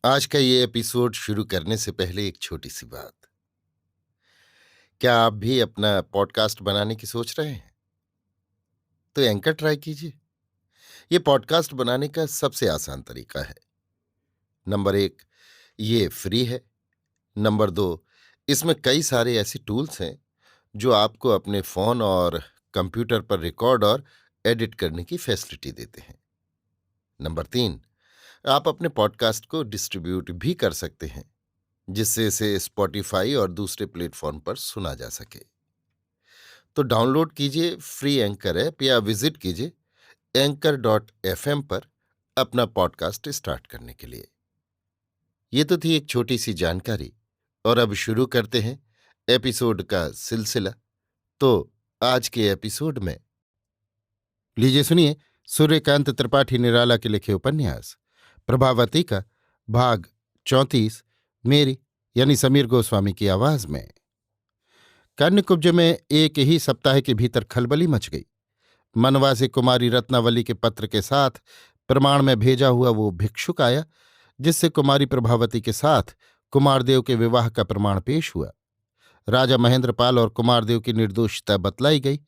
आज का ये एपिसोड शुरू करने से पहले एक छोटी सी बात। क्या आप भी अपना पॉडकास्ट बनाने की सोच रहे हैं? तो एंकर ट्राई कीजिए। ये पॉडकास्ट बनाने का सबसे आसान तरीका है। नंबर 1, ये फ्री है। नंबर 2, इसमें कई सारे ऐसे टूल्स हैं जो आपको अपने फोन और कंप्यूटर पर रिकॉर्ड और एडिट करने की फैसिलिटी देते हैं। नंबर 3, आप अपने पॉडकास्ट को डिस्ट्रीब्यूट भी कर सकते हैं, जिससे इसे स्पॉटिफाई और दूसरे प्लेटफॉर्म पर सुना जा सके। तो डाउनलोड कीजिए फ्री एंकर ऐप या विजिट कीजिए anchor.fm पर अपना पॉडकास्ट स्टार्ट करने के लिए। ये तो थी एक छोटी सी जानकारी, और अब शुरू करते हैं एपिसोड का सिलसिला। तो आज के एपिसोड में लीजिए सुनिए सूर्यकांत त्रिपाठी निराला के लिखे उपन्यास प्रभावती का भाग 34, मेरी यानी समीर गोस्वामी की आवाज में। कन्यकुब्ज में एक ही सप्ताह के भीतर खलबली मच गई। मनवा से कुमारी रत्नावली के पत्र के साथ प्रमाण में भेजा हुआ वो भिक्षुक आया, जिससे कुमारी प्रभावती के साथ कुमारदेव के विवाह का प्रमाण पेश हुआ। राजा महेंद्रपाल और कुमारदेव की निर्दोषता बतलाई गई,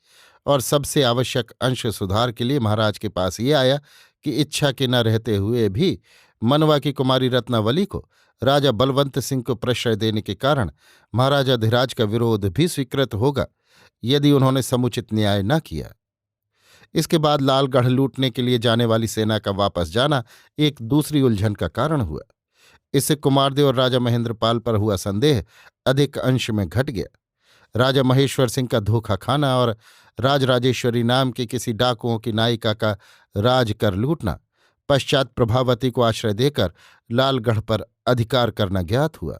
और सबसे आवश्यक अंश सुधार के लिए महाराज के पास ये आया कि इच्छा के न रहते हुए भी मनवा की कुमारी रत्नावली को राजा बलवंत सिंह को प्रश्रय देने के कारण महाराजा धिराज का विरोध भी स्वीकृत होगा, यदि उन्होंने समुचित न्याय न किया। इसके बाद लालगढ़ लूटने के लिए जाने वाली सेना का वापस जाना एक दूसरी उलझन का कारण हुआ। इससे कुमारदेव और राजा महेंद्रपाल पर हुआ संदेह अधिक अंश में घट गया। राजा महेश्वर सिंह का धोखा खाना और राजराजेश्वरी नाम के किसी डाकुओं की नायिका का राज कर लूटना, पश्चात प्रभावती को आश्रय देकर लालगढ़ पर अधिकार करना ज्ञात हुआ।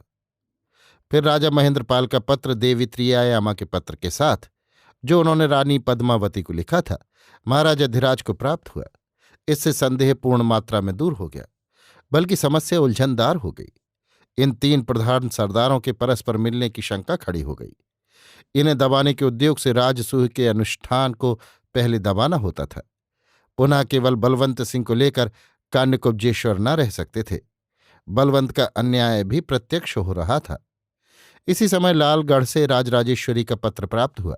फिर राजा महेंद्रपाल का पत्र देवी त्रियायामा के पत्र के साथ, जो उन्होंने रानी पद्मावती को लिखा था, महाराजा धिराज को प्राप्त हुआ। इससे संदेह पूर्ण मात्रा में दूर हो गया, बल्कि समस्या उलझनदार हो गई। इन तीन प्रधान सरदारों के परस्पर मिलने की शंका खड़ी हो गई। इन्हें दबाने के उद्योग से राजसूय के अनुष्ठान को पहले दबाना होता था। पुनः केवल बलवंत सिंह को लेकर कान्यकुब्जेश्वर न रह सकते थे। बलवंत का अन्याय भी प्रत्यक्ष हो रहा था। इसी समय लालगढ़ से राजराजेश्वरी का पत्र प्राप्त हुआ।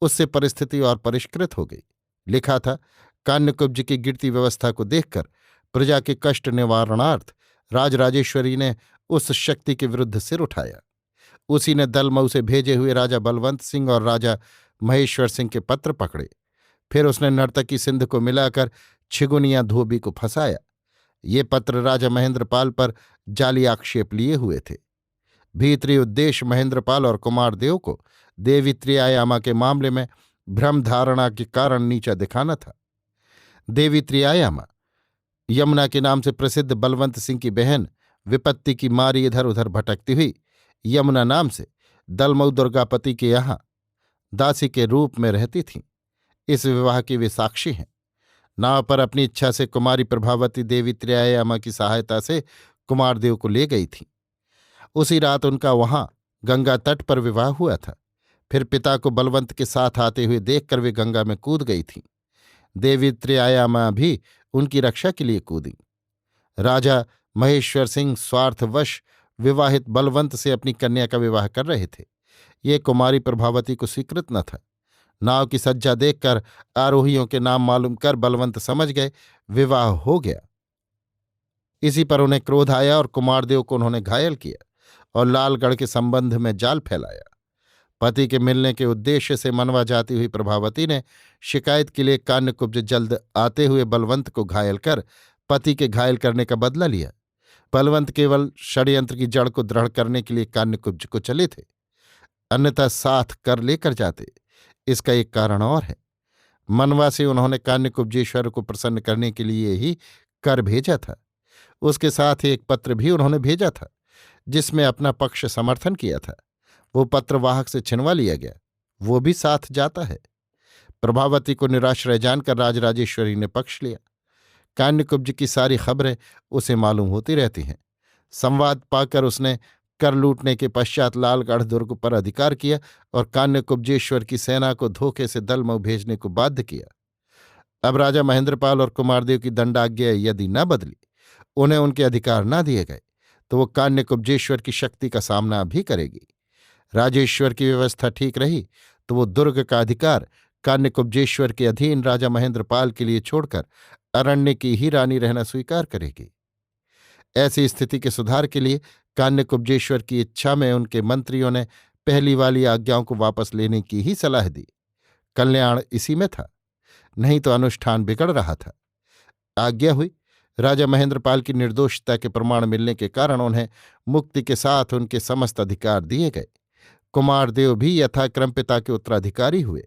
उससे परिस्थिति और परिष्कृत हो गई। लिखा था, कान्यकुब्ज की गिरती व्यवस्था को देखकर प्रजा के कष्ट निवारणार्थ राजराजेश्वरी ने उस शक्ति के विरुद्ध सिर उठाया। उसी ने दलमऊ से भेजे हुए राजा बलवंत सिंह और राजा महेश्वर सिंह के पत्र पकड़े। फिर उसने नर्तकी सिंध को मिलाकर छिगुनिया धोबी को फंसाया। ये पत्र राजा महेंद्रपाल पर जाली आक्षेप लिए हुए थे। भीतरी उद्देश्य महेंद्रपाल और कुमारदेव को देवी त्रियायामा के मामले में भ्रम धारणा के कारण नीचा दिखाना था। देवी त्रियायामा यमुना के नाम से प्रसिद्ध बलवंत सिंह की बहन विपत्ति की मारी इधर उधर भटकती हुई यमुना नाम से दलमऊ दुर्गापति के यहाँ दासी के रूप में रहती थीं। इस विवाह की वे साक्षी हैं। नाव पर अपनी इच्छा से कुमारी प्रभावती देवी त्रियायामा की सहायता से कुमारदेव को ले गई थीं। उसी रात उनका वहां गंगा तट पर विवाह हुआ था। फिर पिता को बलवंत के साथ आते हुए देखकर वे गंगा में कूद गई थीं। देवी त्रियायामा भी उनकी रक्षा के लिए कूदी। राजा महेश्वर सिंह स्वार्थवश विवाहित बलवंत से अपनी कन्या का विवाह कर रहे थे। ये कुमारी प्रभावती को स्वीकृत न था। नाव की सज्जा देखकर आरोहियों के नाम मालूम कर बलवंत समझ गए विवाह हो गया। इसी पर उन्हें क्रोध आया और कुमारदेव को उन्होंने घायल किया और लालगढ़ के संबंध में जाल फैलाया। पति के मिलने के उद्देश्य से मनवा जाती हुई प्रभावती ने शिकायत के लिए कान्यकुब्ज जल्द आते हुए बलवंत को घायल कर पति के घायल करने का बदला लिया। बलवंत केवल षड्यंत्र की जड़ को दृढ़ करने के लिए कान्यकुब्ज को चले थे, अन्यथा साथ कर लेकर जाते। इसका एक कारण और है। मनवा से उन्होंने कान्यकुब्जेश्वर को प्रसन्न करने के लिए ही कर भेजा था। उसके साथ एक पत्र भी उन्होंने भेजा था, जिसमें अपना पक्ष समर्थन किया था। वो पत्र वाहक से छिनवा लिया गया, वो भी साथ जाता है। प्रभावती को निराश्रय जानकर राजराजेश्वरी ने पक्ष लिया। कान्यकुब्ज की सारी खबरें उसे मालूम होती रहती हैं। संवाद पाकर उसने कर लूटने के पश्चात लालगढ़ दुर्ग पर अधिकार किया और कान्यकुब्जेश्वर की सेना को धोखे से दलमऊ भेजने को बाध्य किया। अब राजा महेंद्रपाल और कुमारदेव की दंडाज्ञा यदि न बदली, उन्हें उनके अधिकार न दिए गए, तो वो कान्यकुब्जेश्वर की शक्ति का सामना भी करेगी। राजेश्वर की व्यवस्था ठीक रही तो वो दुर्ग का अधिकार कान्यकुब्जेश्वर के अधीन राजा महेंद्रपाल के लिए छोड़कर अरण्य की ही रानी रहना स्वीकार करेगी। ऐसी स्थिति के सुधार के लिए कान्यकुब्जेश्वर की इच्छा में उनके मंत्रियों ने पहली वाली आज्ञाओं को वापस लेने की ही सलाह दी। कल्याण इसी में था, नहीं तो अनुष्ठान बिगड़ रहा था। आज्ञा हुई। राजा महेंद्रपाल की निर्दोषता के प्रमाण मिलने के कारण उन्हें मुक्ति के साथ उनके समस्त अधिकार दिए गए। कुमारदेव भी यथाक्रम पिता के उत्तराधिकारी हुए।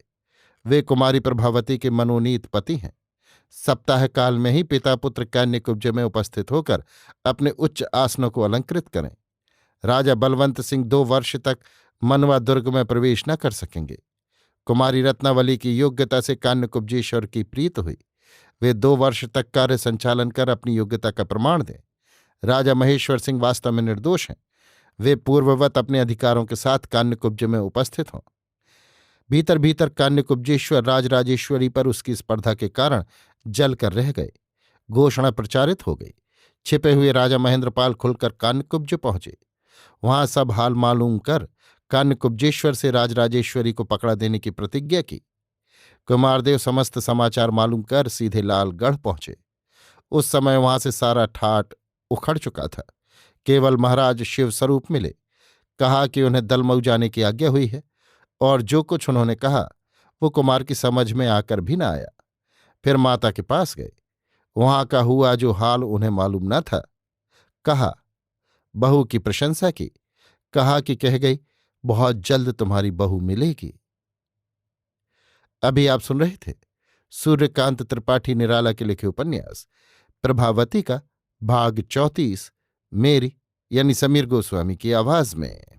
वे कुमारी प्रभावती के मनोनीत पति हैं। सप्ताह काल में ही पिता पुत्र कान्यकुब्ज में उपस्थित होकर अपने उच्च आसनों को अलंकृत करें। राजा बलवंत सिंह 2 वर्ष तक मनवा दुर्ग में प्रवेश न कर सकेंगे। कुमारी रत्नावली की योग्यता से कान्यकुब्जेश्वर की प्रीत हुई। वे 2 वर्ष तक कार्य संचालन कर अपनी योग्यता का प्रमाण दें। राजा महेश्वर सिंह वास्तव में निर्दोष हैं। वे पूर्ववत अपने अधिकारों के साथ कान्यकुब्ज में उपस्थित हों। भीतर भीतर कान्यकुब्जेश्वर राजराजेश्वरी पर उसकी स्पर्धा के कारण जल कर रह गए। घोषणा प्रचारित हो गई। छिपे हुए राजा महेंद्रपाल खुलकर कान्यकुब्ज पहुंचे। वहां सब हाल मालूम कर कान्यकुब्जेश्वर से राजराजेश्वरी को पकड़ा देने की प्रतिज्ञा की। कुमारदेव समस्त समाचार मालूम कर सीधे लालगढ़ पहुंचे। उस समय वहां से सारा ठाट उखड़ चुका था। केवल महाराज शिवस्वरूप मिले। कहा कि उन्हें दलमऊ जाने की आज्ञा हुई है, और जो कुछ उन्होंने कहा वो कुमार की समझ में आकर भी न आया। फिर माता के पास गए। वहां का हुआ जो हाल उन्हें मालूम न था। कहा, बहू की प्रशंसा की। कहा कि कह गई, बहुत जल्द तुम्हारी बहू मिलेगी। अभी आप सुन रहे थे सूर्यकांत त्रिपाठी निराला के लिखे उपन्यास प्रभावती का भाग 34, मेरी यानी समीर गोस्वामी की आवाज में।